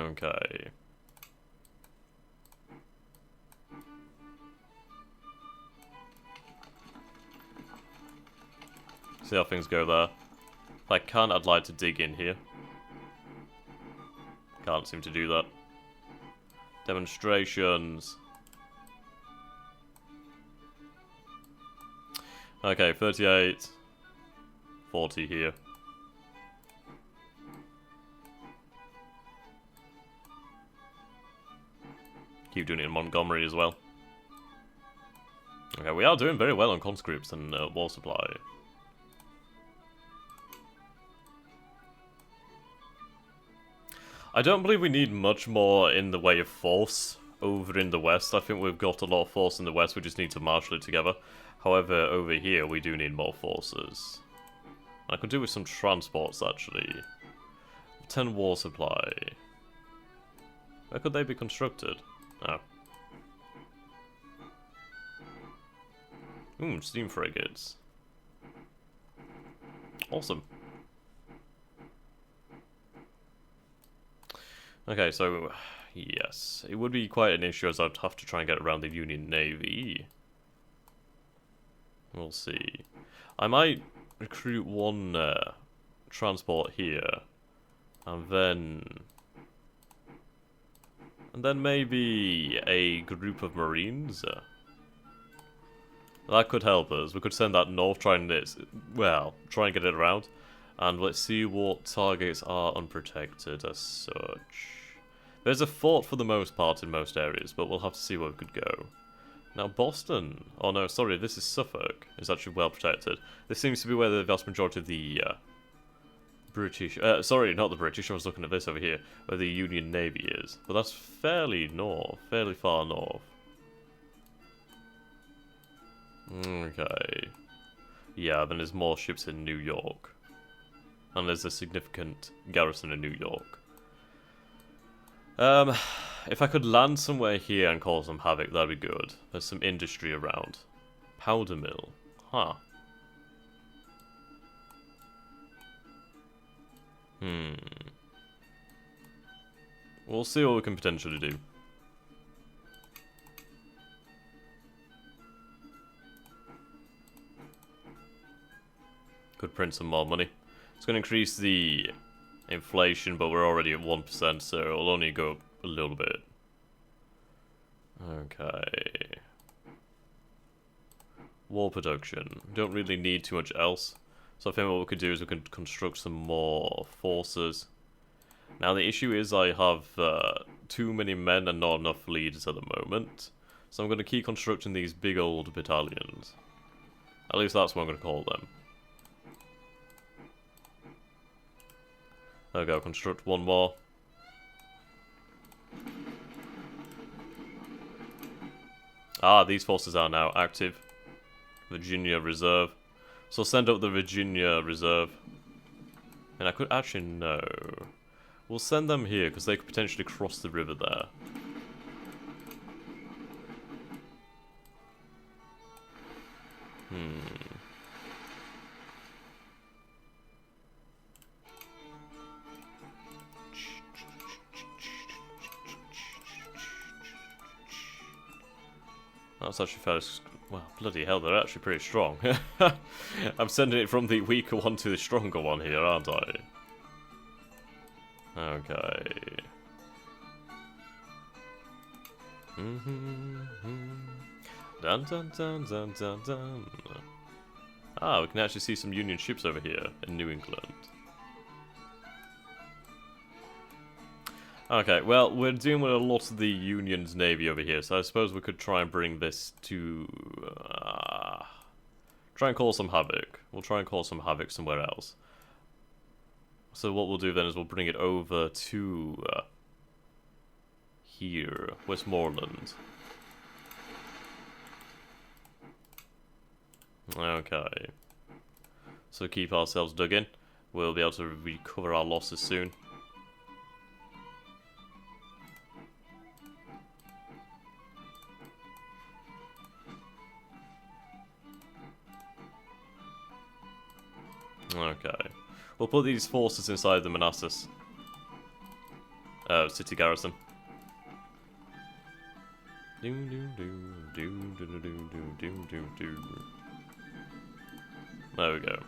Okay. See how things go there. If I can, I'd like to dig in here. Can't seem to do that. Demonstrations. Okay, 38. 40 here. Keep doing it in Montgomery as well. Okay, we are doing very well on conscripts and war supply. I don't believe we need much more in the way of force over in the west. I think we've got a lot of force in the west, we just need to marshal it together. However, over here we do need more forces. I could do with some transports actually. 10 war supply. Where could they be constructed? Oh. Steam frigates. Awesome. Okay, so, yes, it would be quite an issue as I'd have to try and get around the Union Navy. We'll see. I might recruit one transport here, and then maybe a group of Marines. That could help us. We could send that north, try and get it around. And let's see what targets are unprotected as such. There's a fort for the most part in most areas, but we'll have to see where we could go. Now Boston, oh no, sorry, this is Suffolk, is actually well protected. This seems to be where the vast majority of the British, sorry, not the British, I was looking at this over here, where the Union Navy is. But that's fairly north, fairly far north. Okay. Yeah, then there's more ships in New York. And there's a significant garrison in New York. If I could land somewhere here and cause some havoc, that'd be good. There's some industry around. Powder mill. Huh. We'll see what we can potentially do. Could print some more money. It's going to increase the inflation, but we're already at 1%, so it'll only go up a little bit. Okay. War production. Don't really need too much else. So I think what we could do is we could construct some more forces. Now the issue is I have too many men and not enough leaders at the moment. So I'm going to keep constructing these big old battalions. At least that's what I'm going to call them. There we go, construct one more. Ah, these forces are now active. Virginia Reserve. So I'll send up the Virginia Reserve. And I could actually, no. We'll send them here, because they could potentially cross the river there. That's actually fairly... Well, bloody hell, they're actually pretty strong. I'm sending it from the weaker one to the stronger one here, aren't I? Okay. Dun dun dun dun dun dun. Ah, we can actually see some Union ships over here in New England. Okay, well, we're dealing with a lot of the Union's navy over here, so I suppose we could try and bring this to... try and cause some havoc. We'll try and cause some havoc somewhere else. So what we'll do then is we'll bring it over to... here, Westmoreland. Okay. So keep ourselves dug in. We'll be able to recover our losses soon. Okay. We'll put these forces inside the Manassas. city garrison. There we go.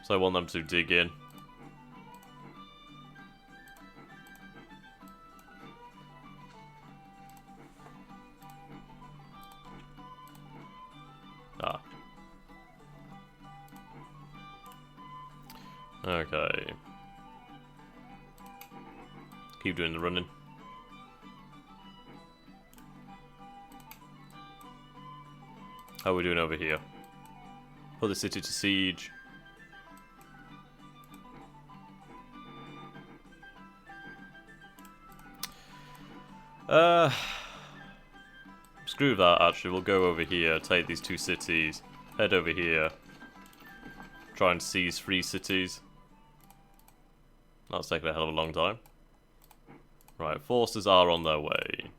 So I want them to dig in. Ah. Okay. Keep doing the running. How are we doing over here? Put the city to siege. Screw that, actually. We'll go over here, take these 2 cities, head over here, try and seize 3 cities. That's taken a hell of a long time. Right, forces are on their way.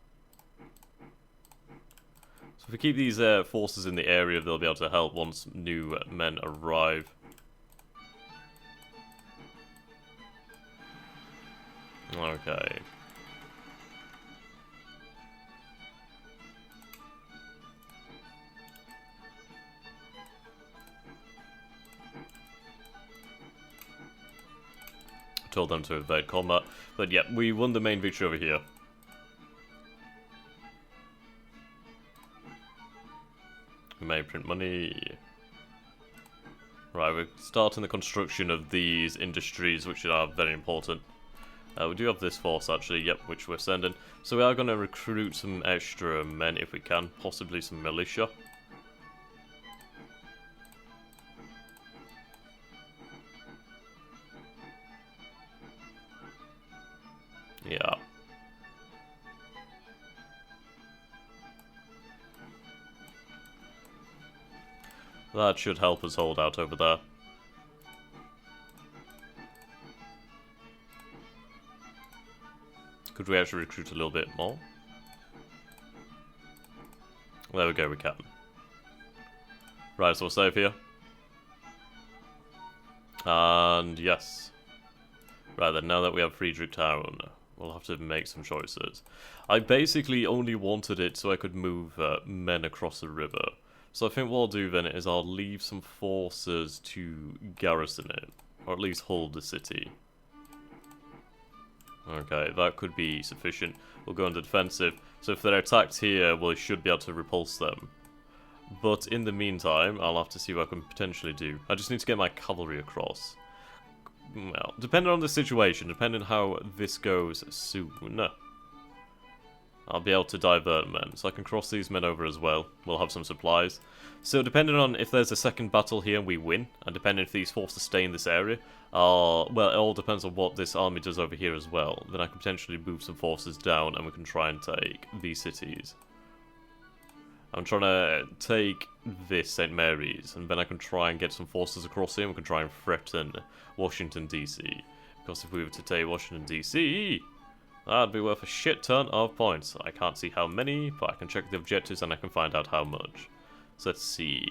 So if we keep these forces in the area, they'll be able to help once new men arrive. Okay. Told them to evade combat, but yeah, we won the main victory over here. We may print money. Right, we're starting the construction of these industries, which are very important. We do have this force actually, yep, which we're sending. So we are going to recruit some extra men if we can, possibly some militia. Yeah. That should help us hold out over there. Could we actually recruit a little bit more? There we go, we can. Right, so we'll save here. And yes. Right then, now that we have Friedrich Town, we'll have to make some choices. I basically only wanted it so I could move men across the river. So I think what I'll do then is I'll leave some forces to garrison it, or at least hold the city. Okay, that could be sufficient. We'll go into defensive, so if they're attacked here, we should be able to repulse them. But in the meantime, I'll have to see what I can potentially do. I just need to get my cavalry across. Well, depending on the situation, depending how this goes soon, I'll be able to divert men, so I can cross these men over as well. We'll have some supplies. So depending on if there's a second battle here and we win, and depending if these forces stay in this area, well, it all depends on what this army does over here as well. Then I can potentially move some forces down and we can try and take these cities. I'm trying to take this St. Mary's, and then I can try and get some forces across here and we can try and threaten Washington, D.C. Because if we were to take Washington, D.C., that'd be worth a shit ton of points. I can't see how many, but I can check the objectives and I can find out how much. So let's see,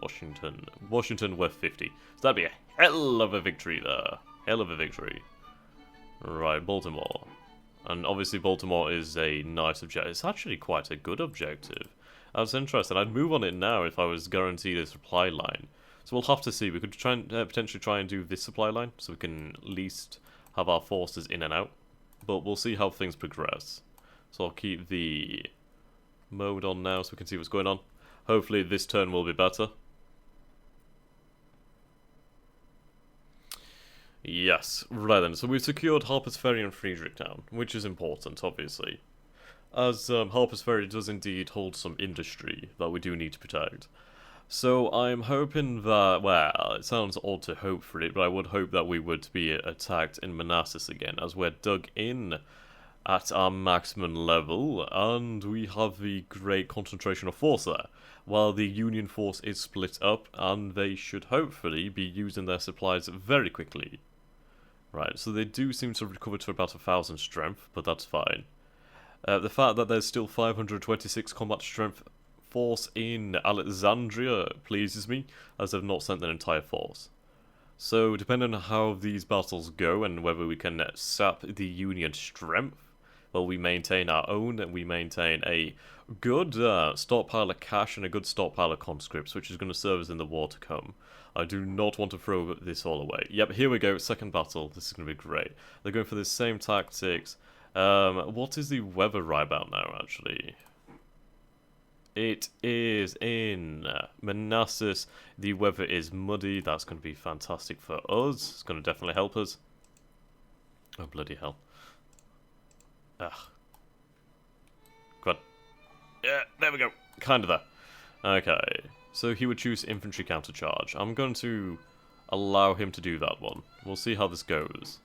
Washington worth 50. So that'd be a hell of a victory there. Hell of a victory. Right, Baltimore. And obviously Baltimore is a nice objective. It's actually quite a good objective. That's interesting. I'd move on it now if I was guaranteed a supply line. So we'll have to see. We could try and potentially try and do this supply line, so we can at least have our forces in and out. But we'll see how things progress. So I'll keep the mode on now so we can see what's going on. Hopefully this turn will be better. Yes, right then. So we've secured Harper's Ferry and Friedrichtown, which is important, obviously. As Harper's Ferry does indeed hold some industry that we do need to protect. So I'm hoping that, well, it sounds odd to hope for it, but I would hope that we would be attacked in Manassas again, as we're dug in at our maximum level, and we have the great concentration of force there, while the Union force is split up, and they should hopefully be using their supplies very quickly. Right, so they do seem to have recovered to about 1,000 strength, but that's fine. The fact that there's still 526 combat strength force in Alexandria pleases me, as they've not sent their entire force. So, depending on how these battles go and whether we can sap the Union's strength, well, we maintain our own, and we maintain a good stockpile of cash and a good stockpile of conscripts, which is going to serve us in the war to come. I do not want to throw this all away. Yep, here we go, second battle. This is going to be great. They're going for the same tactics. What is the weather right about now, actually? It is in Manassas. The weather is muddy. That's going to be fantastic for us. It's going to definitely help us. Oh, bloody hell. Ugh. Come on. Yeah, there we go. Kind of there. Okay. So he would choose infantry countercharge. I'm going to allow him to do that one. We'll see how this goes.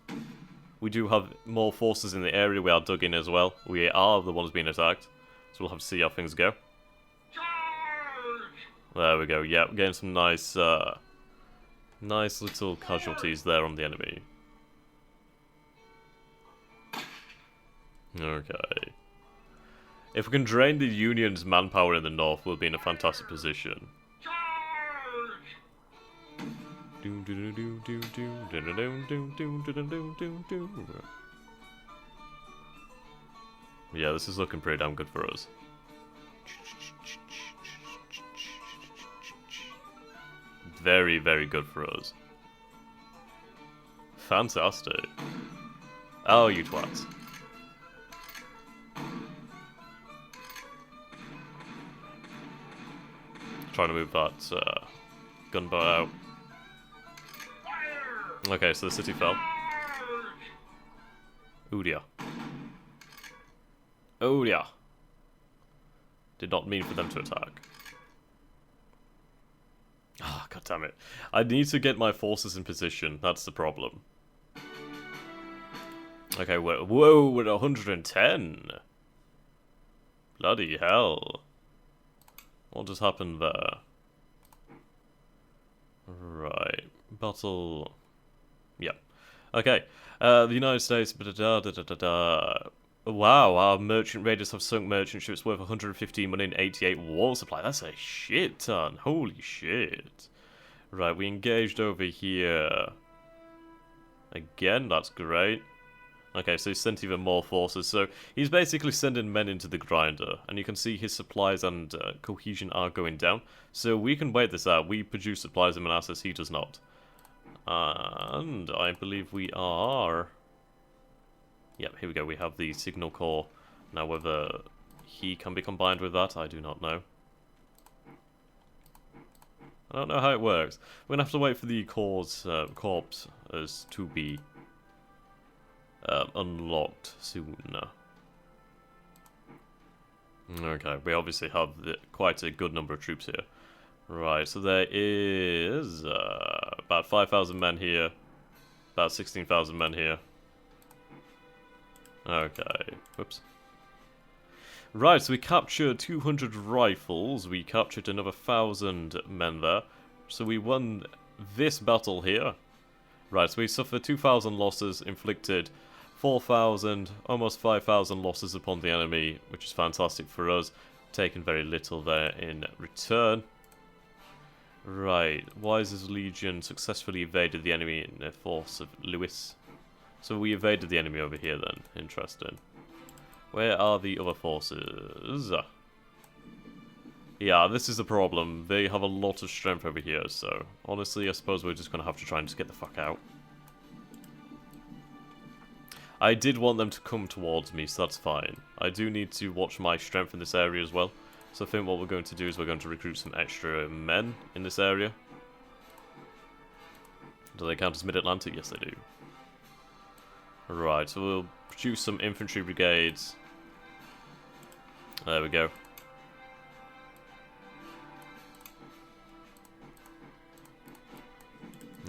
We do have more forces in the area. We are dug in as well. We are the ones being attacked. So we'll have to see how things go. There we go. Yeah, we're getting some nice, nice little casualties there on the enemy. Okay. If we can drain the Union's manpower in the north, we'll be in a fantastic position. Yeah, this is looking pretty damn good for us. Very, very good for us. Fantastic. Oh, you twats. Trying to move that gunboat out. Okay, so the city fell. Oh dear. Oh dear. Did not mean for them to attack. Ah, god damn it. I need to get my forces in position. That's the problem. Okay, whoa, we're at 110. Bloody hell. What just happened there? Right. Battle. Yeah. Okay. The United States. Wow, our merchant raiders have sunk merchant ships worth 115 million, 88 war supply. That's a shit ton. Holy shit. Right, we engaged over here. Again, that's great. Okay, so he's sent even more forces. So he's basically sending men into the grinder. And you can see his supplies and cohesion are going down. So we can wait this out. We produce supplies in Manassas, he does not. And I believe we are... Yep, here we go. We have the signal corps. Now whether he can be combined with that, I do not know. I don't know how it works. We're going to have to wait for the corps to be unlocked soon. Okay, we obviously have quite a good number of troops here. Right, so there is about 5,000 men here. About 16,000 men here. Okay, whoops. Right, so we captured 200 rifles, we captured another 1,000 men there. So we won this battle here. Right, so we suffered 2,000 losses, inflicted 4,000, almost 5,000 losses upon the enemy, which is fantastic for us. Taken very little there in return. Right, Wise's Legion successfully evaded the enemy in the force of Lewis. So we evaded the enemy over here then. Interesting. Where are the other forces? Yeah, this is the problem. They have a lot of strength over here, so honestly, I suppose we're just going to have to try and just get the fuck out. I did want them to come towards me, so that's fine. I do need to watch my strength in this area as well. So I think what we're going to do is we're going to recruit some extra men in this area. Do they count as Mid-Atlantic? Yes, they do. Right, so we'll produce some infantry brigades. There we go.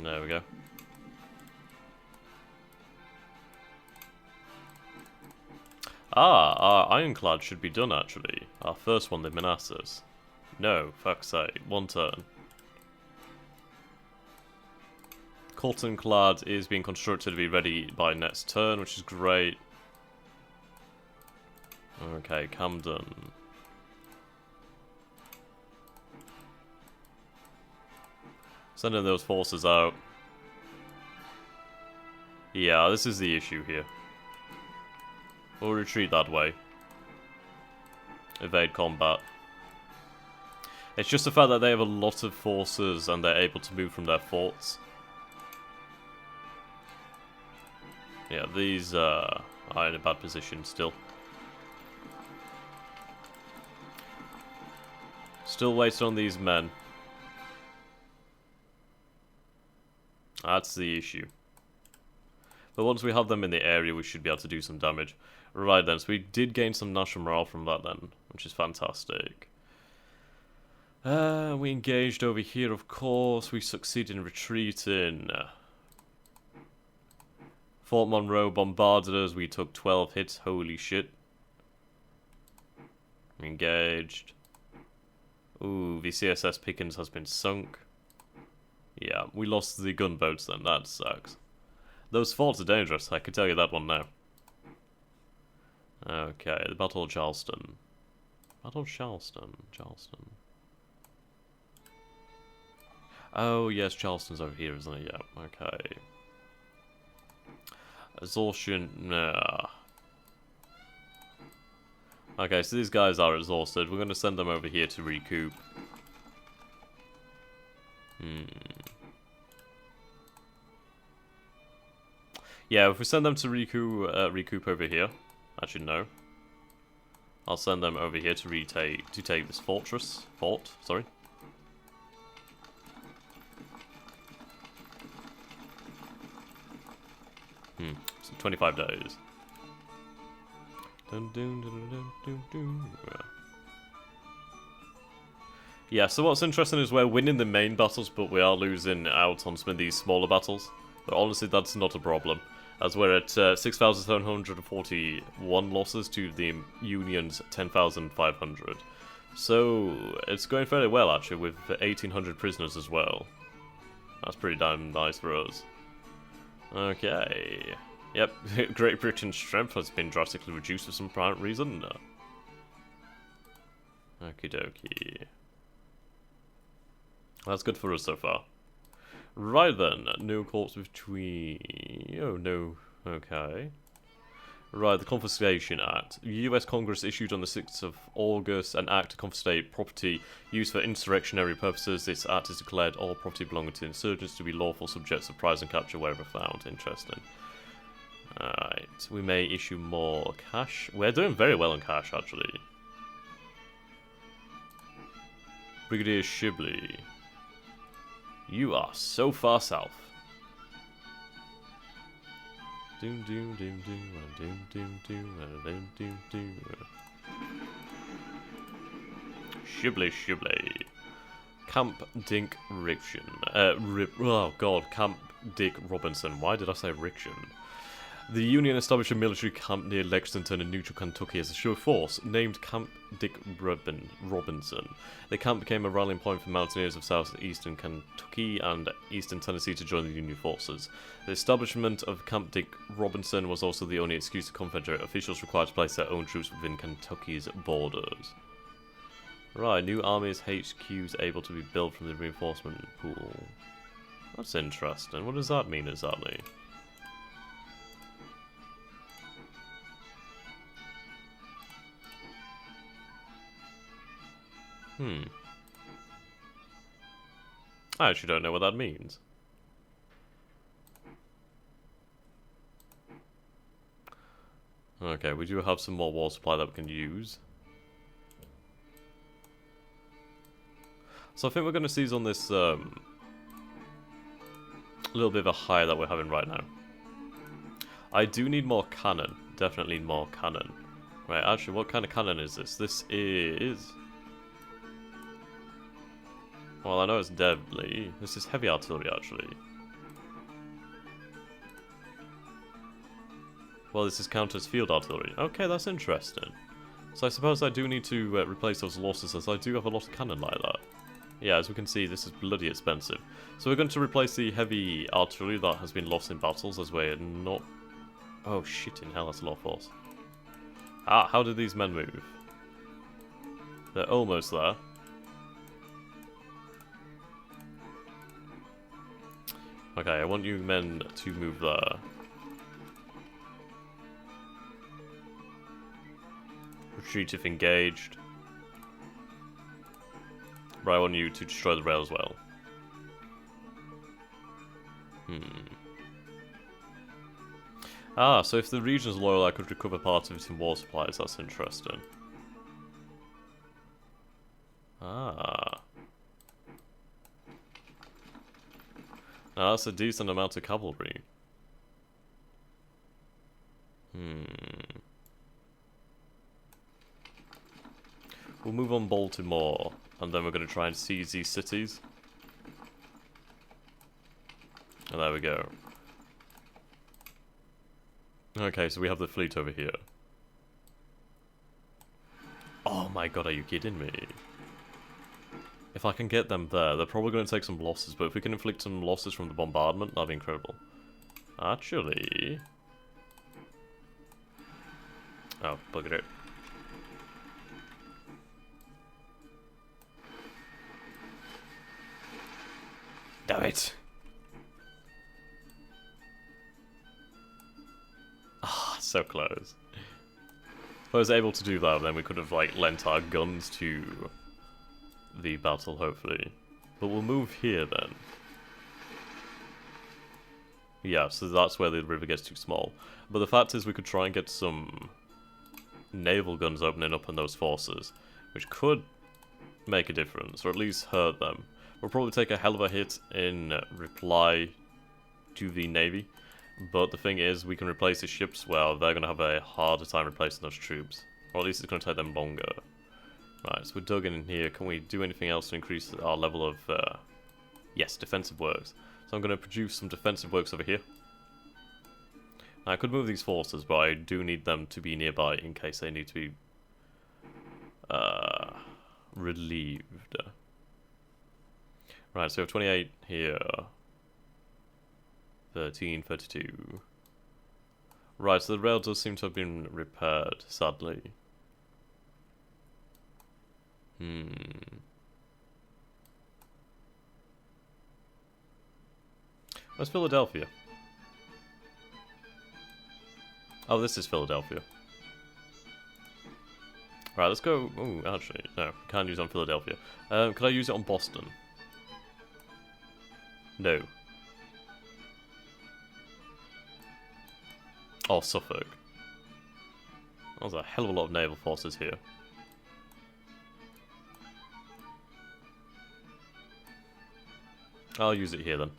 There we go. Ah, our ironclad should be done actually. Our first one, the Manassas. No, fuck's sake, one turn. Coltonclad is being constructed to be ready by next turn, which is great. Okay, Camden. Sending those forces out. Yeah, this is the issue here. We'll retreat that way. Evade combat. It's just the fact that they have a lot of forces and they're able to move from their forts. Yeah, these are in a bad position still. Still waiting on these men. That's the issue. But once we have them in the area, we should be able to do some damage. Right then, so we did gain some national morale from that then, which is fantastic. We engaged over here, of course. We succeeded in retreating. Fort Monroe bombarded us. We took 12 hits. Holy shit. Engaged. Ooh, the CSS Pickens has been sunk. Yeah, we lost the gunboats then. That sucks. Those forts are dangerous. I can tell you that one now. Okay, the Battle of Charleston. Battle of Charleston. Oh, yes, Charleston's over here, isn't it? Yeah, okay. Exhaustion, nah. Okay, so these guys are exhausted. We're going to send them over here to recoup. Yeah, if we send them to recoup over here, actually no. I'll send them over here to take this fort, sorry. So 25 days. Yeah, so what's interesting is we're winning the main battles, but we are losing out on some of these smaller battles. But honestly, that's not a problem, as we're at 6,741 losses to the Union's 10,500. So it's going fairly well, actually, with 1,800 prisoners as well. That's pretty damn nice for us. Okay. Yep, Great Britain's strength has been drastically reduced for some apparent reason. Okie dokie. That's good for us so far. Right then, no corpse between... Oh, no. Okay. Right, the Confiscation Act. The US Congress issued on the 6th of August an act to confiscate property used for insurrectionary purposes. This act has declared all property belonging to insurgents to be lawful subjects of prize and capture wherever found. Interesting. Alright, we may issue more cash. We're doing very well in cash, actually. Brigadier Shibley. You are so far south. Doom doom doom doom doom doom doom doom doom doom. Shibley. Camp Dick Riction. Oh god, Camp Dick Robinson. Why did I say Riction? The Union established a military camp near Lexington in neutral Kentucky as a show of force, named Camp Dick Robinson. The camp became a rallying point for mountaineers of southeastern Kentucky and eastern Tennessee to join the Union forces. The establishment of Camp Dick Robinson was also the only excuse the Confederate officials required to place their own troops within Kentucky's borders. Right, new armies HQs able to be built from the reinforcement pool. That's interesting. What does that mean exactly? I actually don't know what that means. Okay, we do have some more war supply that we can use. So I think we're going to seize on this little bit of a high that we're having right now. I do need more cannon. Definitely need more cannon. Right, actually, what kind of cannon is this? This is... Well, I know it's deadly. This is heavy artillery, actually. Well, this is counted as field artillery. Okay, that's interesting. So I suppose I do need to replace those losses, as I do have a lot of cannon like that. Yeah, as we can see, this is bloody expensive. So we're going to replace the heavy artillery that has been lost in battles, as we're not... Oh, shit in hell, that's a lot of force. Ah, how did these men move? They're almost there. Okay, I want you men to move there. Shoot if engaged. But I want you to destroy the rail as well. Ah, so if the region's loyal, I could recover part of it in war supplies. That's interesting. Ah. Now that's a decent amount of cavalry. We'll move on Baltimore, and then we're going to try and seize these cities. And there we go. Okay, so we have the fleet over here. Oh my god, are you kidding me? If I can get them there, they're probably going to take some losses, but if we can inflict some losses from the bombardment, that'd be incredible. Actually... Oh, bugger it. Damn it! Ah, so close. If I was able to do that, then we could have, like, lent our guns to the battle, hopefully. But we'll move here, then. Yeah, so that's where the river gets too small. But the fact is, we could try and get some naval guns opening up in those forces, which could make a difference, or at least hurt them. We'll probably take a hell of a hit in reply to the navy, but the thing is, we can replace the ships well. They're going to have a harder time replacing those troops, or at least it's going to take them longer. Right, so we're dug in here. Can we do anything else to increase our level of, yes, defensive works? So I'm going to produce some defensive works over here. I could move these forces, but I do need them to be nearby in case they need to be relieved. Right, so we have 28 here. 13, 32. Right, so the rail does seem to have been repaired, sadly. Where's Philadelphia? Oh, this is Philadelphia. Right, let's go... Ooh, actually, no, can't use it on Philadelphia. Could I use it on Boston? No. Oh, Suffolk. There's a hell of a lot of naval forces here. I'll use it here then.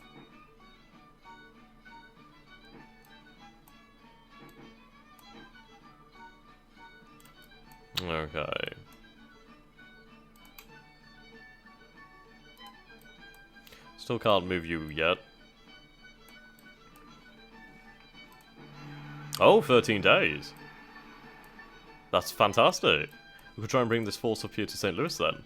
Okay. Still can't move you yet. Oh, 13 days. That's fantastic. We could try and bring this force up here to St. Louis then.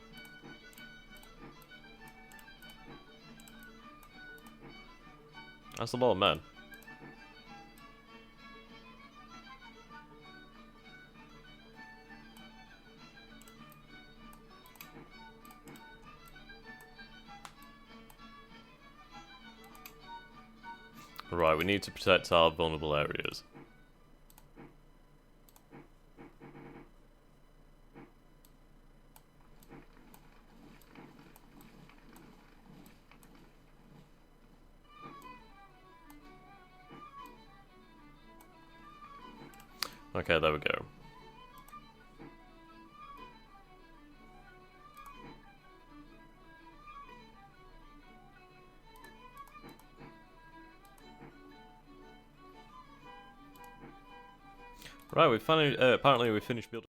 That's a lot of men. Right, we need to protect our vulnerable areas. Okay, there we go. Right, we finally, apparently we finished building.